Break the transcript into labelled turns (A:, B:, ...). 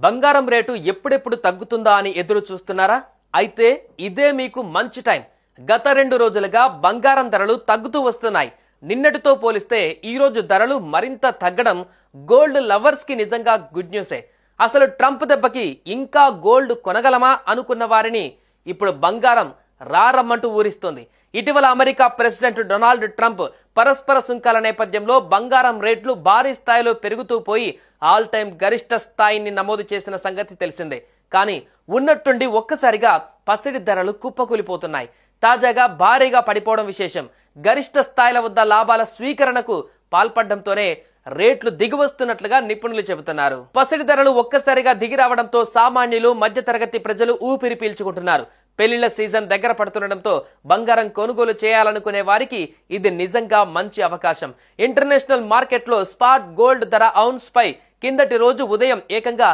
A: బంగారం రేటు ఎప్పుడెప్పుడు తగ్గుతుందా అని ఎదురు చూస్తున్నారా? అయితే ఇదే మీకు మంచి టైం. గత 2 రోజులుగా బంగారం ధరలు తగ్గుతూ వస్తున్నాయి. నిన్నటితో పోలిస్తే ఈ రోజు ధరలు మరింత తగ్గడం గోల్డ్ లవర్స్ కి నిజంగా గుడ్ న్యూసే. అసలు ట్రంప్ దెబ్బకి ఇంకా గోల్డ్ కొనగలమా అనుకున్న వారిని ఇప్పుడు బంగారం రారమ్మంటూ ఊరిస్తోంది. ఇటీవల అమెరికా ప్రెసిడెంట్ డొనాల్డ్ ట్రంప్ పరస్పర సుంకాల నేపథ్యంలో బంగారం రేట్లు భారీ స్థాయిలో పెరుగుతూ పోయి ఆల్ టైమ్ గరిష్ట స్థాయిని నమోదు చేసిన సంగతి తెలిసిందే. కానీ ఉన్నట్టుండి ఒక్కసారిగా పసిడి ధరలు కుప్పకూలిపోతున్నాయి. తాజాగా భారీగా పడిపోవడం విశేషం. గరిష్ట స్థాయిల వద్ద లాభాల స్వీకరణకు పాల్పడడంతోనే రేట్లు దిగివస్తున్నట్లుగా నిపుణులు చెబుతున్నారు. పసిడి ధరలు ఒక్కసారిగా దిగి రావడంతో సామాన్యులు, మధ్యతరగతి ప్రజలు ఊపిరి పీల్చుకుంటున్నారు. పెళ్లిళ్ల సీజన్ దగ్గర పడుతుండటంతో బంగారం కొనుగోలు చేయాలనుకునే వారికి ఇది నిజంగా మంచి అవకాశం. ఇంటర్నేషనల్ మార్కెట్లో స్పాట్ గోల్డ్ ధర ఔన్స్ పై కిందటి రోజు ఉదయం ఏకంగా